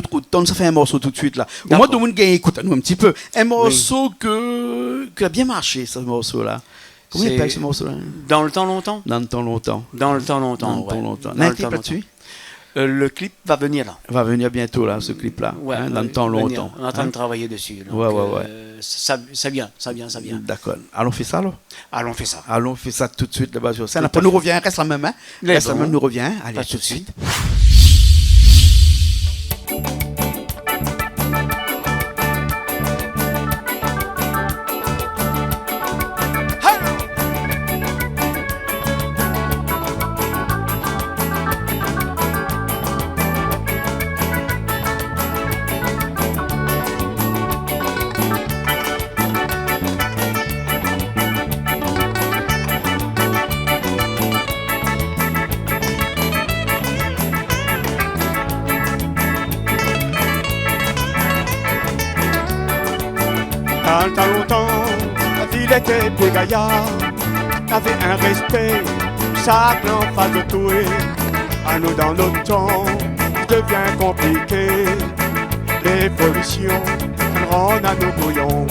trop de temps, ça fait un morceau tout de suite là. Au moins, tout le monde gagne, écoute-nous un petit peu. Un morceau qui a bien marché, ce morceau-là. Comment il appelle ce morceau-là? Dans le temps longtemps. Dans le temps longtemps. Il y a un clip là-dessus? Le clip va venir là. Va venir bientôt là, ce clip-là. Dans le temps longtemps. On est en train de travailler dessus. Donc, ça vient. D'accord. Allons faire ça alors. Allons faire ça. Allons faire ça tout de suite là-bas sur scène. Après nous revient, reste la même. Reste la même, nous revient. Allez, pas tout de suite. Dans le temps longtemps, la ville était Pégaya, avait un respect, chaque en face de tout. À nous dans notre temps, devient compliqué. L'évolution rend à nos bouillons.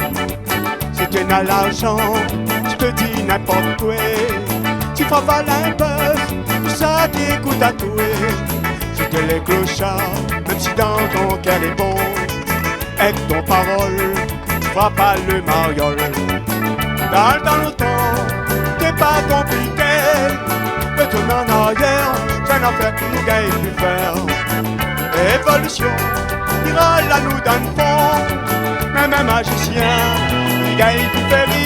Si tu n'as l'argent, tu te dis n'importe quoi. Tu travailles un peu, ça t'écoute à tout. J'étais les clochards, même si dans ton cœur est bon. Avec ton parole, frappe pas le mariole. Dans le temps, t'es pas compliqué. Retourne en arrière, c'est une affaire que nous gagne plus faire. Évolution, ira là nous dans le fond. Même un magicien, il gagne plus fait rien.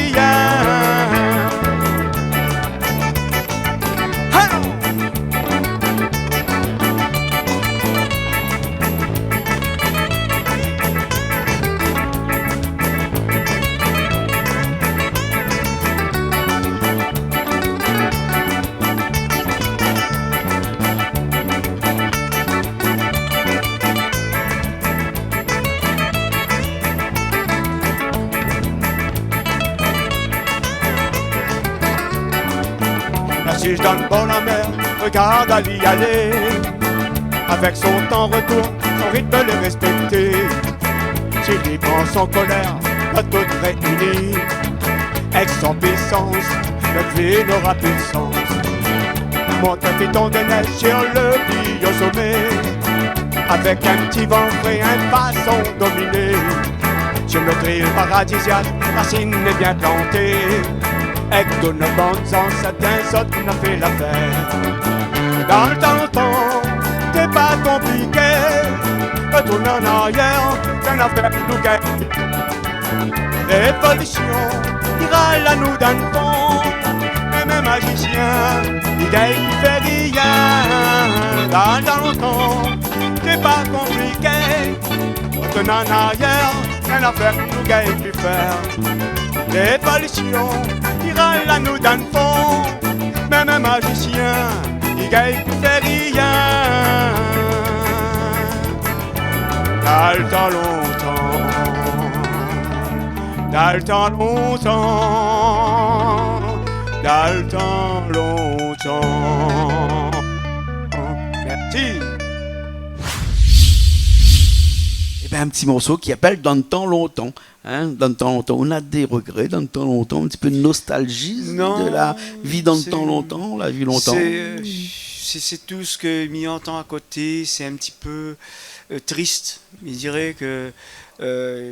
Si je donne bon la mer, regarde à y aller. Avec son temps retour, son rythme le respecter. S'il y prend son colère, pas toute réunie. Avec son puissance, notre vie n'aura plus de sens. Monte un piton de neige sur le bio sommet. Avec un petit vent frais, une façon dominée. Sur notre île paradisiaque, la racine est bien plantée. Avec de nos bandes sans certains autres on a fait l'affaire. Dans le temps, t'es pas compliqué. Retourne en arrière, c'est une affaire qui nous gagne. L'évolution ira là nous dans le fond. Même un magicien, il gagne qui fait rien. Dans le temps, t'es pas compliqué. Retourne en arrière, c'est une affaire qui nous gagne plus faire. L'évolution ira là nous dans le fond. Même un magicien, il gagne qui fait rien. Dans le temps longtemps, dans le temps longtemps, dans le temps longtemps. Merci. Eh ben, un petit morceau qui appelle Dans le temps longtemps. Hein, dans le temps longtemps, on a des regrets, dans le temps longtemps, un petit peu de nostalgie de la vie dans le temps longtemps, la vie longtemps. C'est tout ce que m'y entend à côté, c'est un petit peu triste. Je dirais que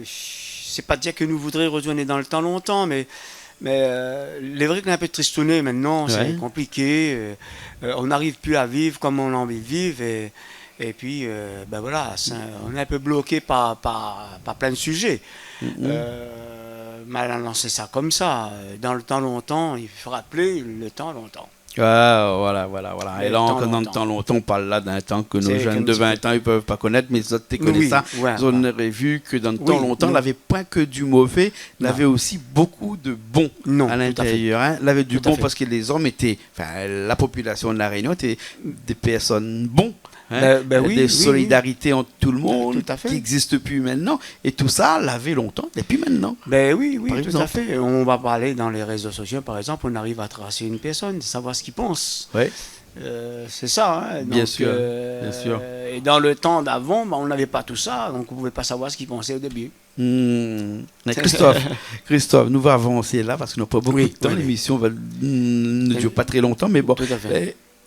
c'est pas dire que nous voudrions retourner dans le temps longtemps, mais il est vrai qu'on est un peu tristouné maintenant, c'est compliqué. On n'arrive plus à vivre comme on a envie de vivre et puis ben voilà, on est un peu bloqué par plein de sujets. Mal à lancer ça comme ça. Dans le temps longtemps, il faut rappeler le temps longtemps. Voilà. Et là, encore dans le temps longtemps, on parle là d'un temps que nos jeunes de 20 ans, ils ne peuvent pas connaître, mais les autres, tu connais ça. On aurait vu que dans le temps longtemps, il n'avait pas que du mauvais, il avait aussi beaucoup de bons à l'intérieur. Hein. Il avait du bon parce que les hommes étaient, la population de la Réunion était des personnes bons. Hein, des solidarités entre tout le monde qui n'existent plus maintenant, et tout ça l'avait longtemps et puis maintenant. Oui, tout à fait. On va parler dans les réseaux sociaux, par exemple, on arrive à tracer une personne, savoir ce qu'il pense. C'est ça. Hein. Donc, bien sûr. Et dans le temps d'avant, on n'avait pas tout ça, donc on ne pouvait pas savoir ce qu'il pensait au début. Christophe, nous va avancer là parce qu'on n'a pas beaucoup de temps. L'émission ne dure pas très longtemps, mais bon.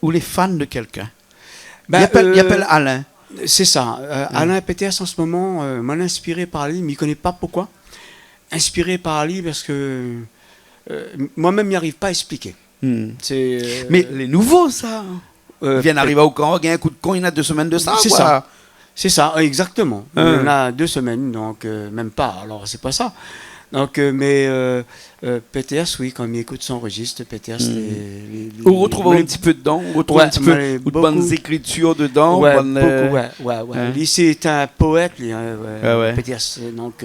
Ou les fans de quelqu'un. Il appelle Alain. C'est ça. Alain Peters, en ce moment, m'a inspiré par lui, mais il ne connaît pas pourquoi. Inspiré par lui parce que moi-même, je n'y arrive pas à expliquer. Mais les nouveaux, ça viennent d'arriver au camp, il y a un coup de con, il y en a 2 semaines de ça. C'est ça. C'est ça, exactement. Il y en a 2 semaines, donc même pas. Alors, c'est pas ça. Donc, Peters, oui, quand il écoute son registre, Peters, on retrouve un petit peu dedans, on retrouve un petit peu de bonnes écritures dedans. Beaucoup. Lui, c'est un poète, lui, Peters. Donc,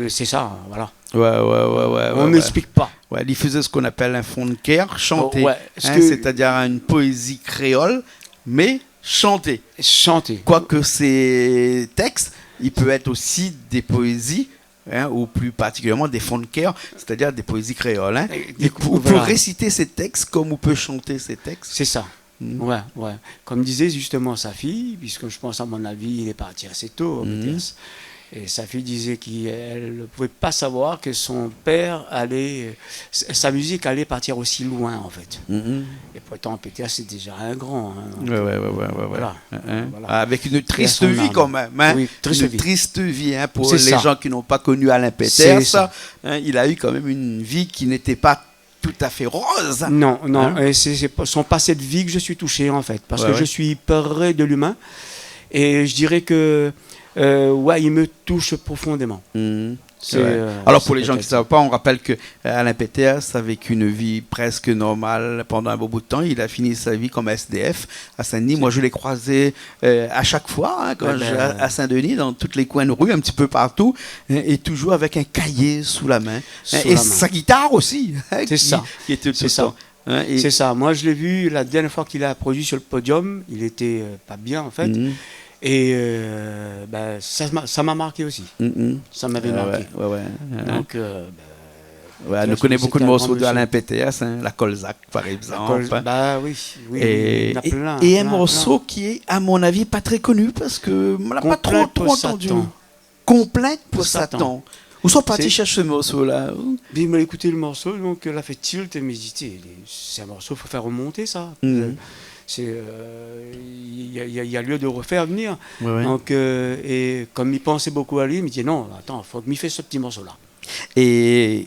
c'est ça, voilà. On n'explique pas. Il faisait ce qu'on appelle un fond de cœur, chanté. C'est-à-dire une poésie créole, mais chantée. Quoique ces textes, il peut être aussi des poésies, ou plus particulièrement des fonds de cœur, c'est-à-dire des poésies créoles. On peut réciter ces textes comme on peut chanter ces textes. C'est ça. Comme disait justement sa fille, puisque je pense à mon avis, il est parti assez tôt, Et sa fille disait qu'elle ne pouvait pas savoir que son père sa musique allait partir aussi loin en fait. Et pourtant Peter c'est déjà un grand. Hein, Ouais. Voilà. Voilà. Avec une triste son vie âme. quand même. Hein. Oui, Triste vie hein, pour C'est les ça. gens qui n'ont pas connu Alain C'est Peters. ça. Hein, il a eu quand même une vie qui n'était pas tout à fait rose. Non, Hein? et c'est son passé de vie que je suis touché en fait, parce Ouais, que ouais. je suis près de l'humain et je dirais que il me touche profondément. C'est, Ouais. Alors c'est pour les gens qui ne peut-être- savent pas, on rappelle que Alain Peters a vécu une vie presque normale pendant un beau bout de temps. Il a fini sa vie comme SDF à Saint-Denis. Moi je l'ai croisé à chaque fois hein, quand Ouais, j'étais à Saint-Denis, dans tous les coins de rue, un petit peu partout, et toujours avec un cahier sous la main. Sous Et la main. sa guitare aussi. Hein, C'est ça. Qui était tout C'est le ça. temps. Hein, et- C'est ça. Moi, je l'ai vu la dernière fois qu'il a produit sur le podium. Il était pas bien, en fait. Mhm. Et ça m'a marqué aussi. Mhm. Ça m'avait Ouais, marqué. ouais. Donc, Ouais, je on pense connaît que beaucoup de c'était un morceaux grand d'Alain Peters, hein, la Colzac par exemple. bah oui. Et, il y en a plein. et un plein, morceau qui est, à mon avis, pas très connu parce que on l'a pas trop Complainte pour entendu. Satan. Complainte pour Pour Satan. Satan. Où sont partis C'est- chercher ce morceau-là? Puis il m'a écouté le morceau, donc il a fait tilt et méditer. C'est un morceau, il faut faire remonter ça. Mhm. Il y a lieu de refaire venir. Ouais, ouais. Donc, et comme il pensait beaucoup à lui, il me dit non, attends, il faut que m'y fasse ce petit morceau-là. Et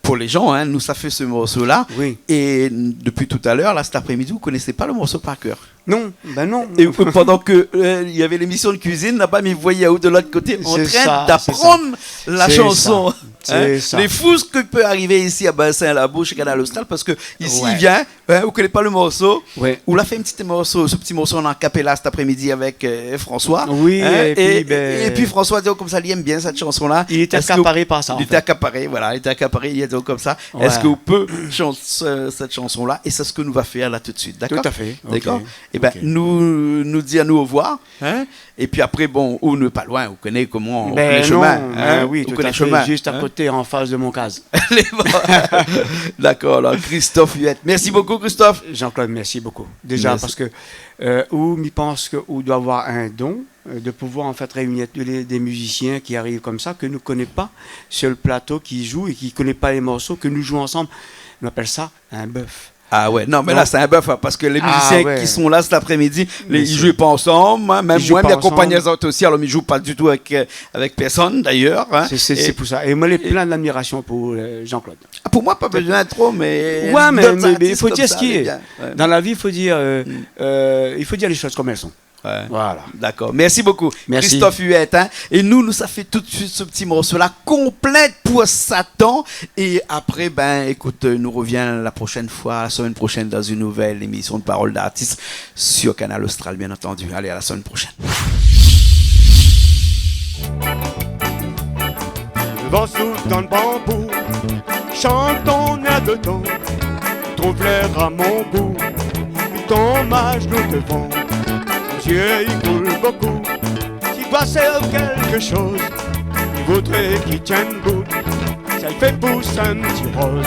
pour les gens, hein, nous, ça fait ce morceau-là. Oui. Et depuis tout à l'heure, là, cet après-midi, vous ne connaissez pas le morceau par cœur. Non, ben non. Et pendant que il y avait l'émission de cuisine, là-bas, mais vous voyez de l'autre côté en C'est train ça, d'apprendre la C'est chanson. ça. C'est ça. Les fous, ce qui peut arriver ici à Bassin-Labo, chez Canal Austral, parce que ici, Ouais. il vient, hein, vous ne connaissez pas le morceau. Ouais. On l'a fait un petit morceau, ce petit morceau en cappella cet après-midi avec François. Oui, et puis François dit comme ça, il aime bien cette chanson-là. Il était Est-ce que accaparé par ça. il en était fait. accaparé, voilà, il était accaparé, il est donc comme ça. Ouais. Est-ce que vous pouvez chanter cette chanson-là? Et c'est ce que nous va faire là tout de suite, d'accord? Tout à fait. D'accord. Ok. Et ben Ok. nous dit à nous au revoir, hein. Et puis après bon, on n'est pas loin, vous connaissez comment on Ben connaît les non, chemins, ben oui, on tout connaît à les fait, chemins, juste à hein. côté, en face de mon case. D'accord, alors Christophe Huette. Merci beaucoup Christophe. Jean-Claude, merci beaucoup. Déjà Merci. parce que m'y pense qu'on doit avoir un don de pouvoir en fait réunir des musiciens qui arrivent comme ça, que nous ne connaissons pas sur le plateau, qui jouent et qui ne connaissent pas les morceaux, que nous jouons ensemble. On appelle ça un bœuf. Ah ouais, non mais Non. là c'est un bœuf hein, parce que les musiciens ouais. qui sont là cet après-midi, Mais ils c'est- jouent pas ensemble, hein, même Ils jouent moi, pas mes accompagnent ensemble. les autres aussi, alors ils jouent pas du tout avec personne d'ailleurs. Hein. C'est pour ça. Et moi, j'ai plein d'admiration pour Jean-Claude. Ah, pour moi pas besoin trop, mais Ouais, mais d'autres il artistes faut comme dire ça, ce qui mais est. bien, ouais. Dans la vie, il faut dire les choses comme elles sont. Ouais. Voilà. D'accord, merci beaucoup. Merci. Christophe Huette. Hein. Et nous ça fait tout de suite ce petit morceau-là, Complainte pour Satan. Et après, ben, écoute, nous revient la prochaine fois, la semaine prochaine, dans une nouvelle émission de Paroles d'artistes sur Canal Austral, bien entendu. Allez, à la semaine prochaine. Le vent souffle dans le bambou, chante ton air de temps, trouve l'air à mon bout, ton mage nous devant. Mon yeux il coule beaucoup, s'il doit faire quelque chose, il voudrait qu'il tienne bout, ça lui fait pousser un petit rose.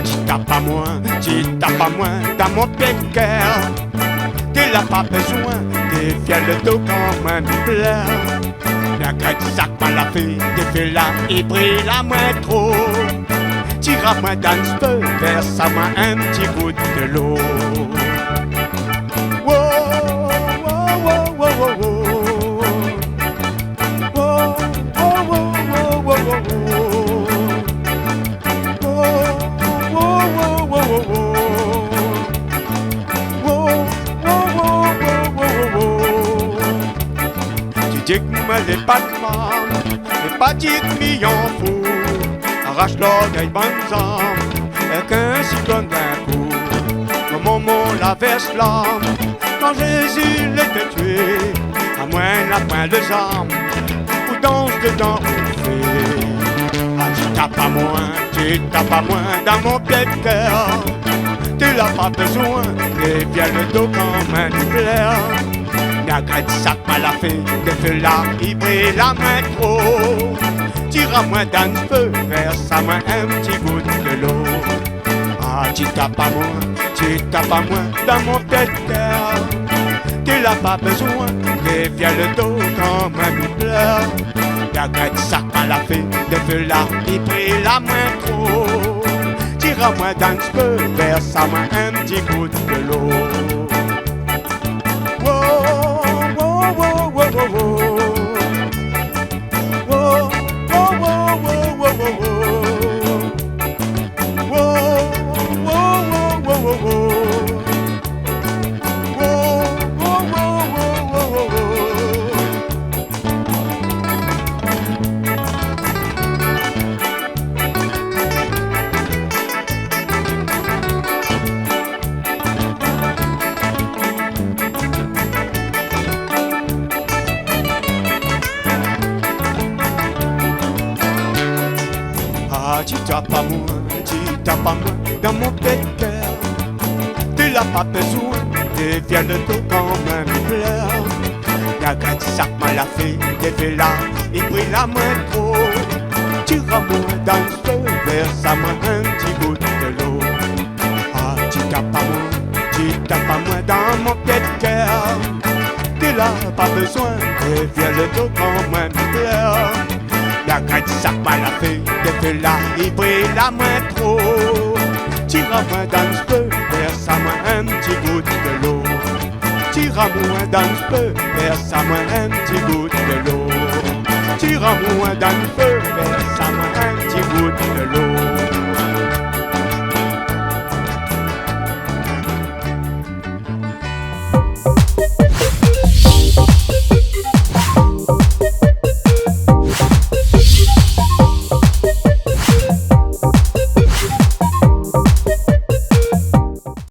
Tu tapes à moins dans mon pécare, t'es là pas besoin, t'es fier le dos quand même plaire. La crête sac mal la fait, t'es fait là et brille la main trop. Tira moins d'un peu, verse à moi un petit bout de l'eau. Wow, wow, wow, wow, wow, wow. Wow, wow, wow, wow, wow, wow. Wow, wow, wow, wow, wow, wow. Wow, wow, wow, wow, wow, wow. Tu dis que moi j'ai pas de femme, j'ai pas dit que m'y en fout. Arrache l'orgueil bonnes âmes, et qu'un cyclone d'un coup. Mon maman la verse l'âme, quand Jésus l'était tué, à moins la pointe de armes, ou danse dedans on fait. Ah tu tapes à moins dans mon pied de cœur. Tu l'as pas besoin, et viens le dos quand même plaire. La graine sac mal a fait, de feu là, il brille la main trop. Tire à moins d'un feu, verse à moins un petit bout de l'eau. Ah, tu tapes à moins dans mon tête terre. Tu n'as pas besoin, déviens le dos quand même il pleure. La grette sac à la fée, de feu là, il prit la main trop. Tire-moi d'un peu vers sa main un petit bout de l'eau. Wow, wow, wow, wow, wow, wow. Wow, wow, wow, wow, wow, wow. Wow, wow, wow, wow, wow, wow. Tu t'as pas moi dans mon petit cœur. Tu n'as pas besoin, déviens le dos quand même il pleure. La grette sac mal a fait, défait là, il prit la main trop. Tire-moi dans le feu, vers sa main un petit bout de l'eau. Ah, tu t'as pas moi dans mon petit cœur. Tu n'as pas besoin, déviens le dos quand même il pleure. La grette sac mal a fait, défait là, il prit la main trop. Tire-moi dans le feu, vers sa main un petit bout de l'eau. Tire-moi dans le feu, vers sa main un petit bout de l'eau. Tire-moi dans le feu, vers sa main un petit bout de l'eau.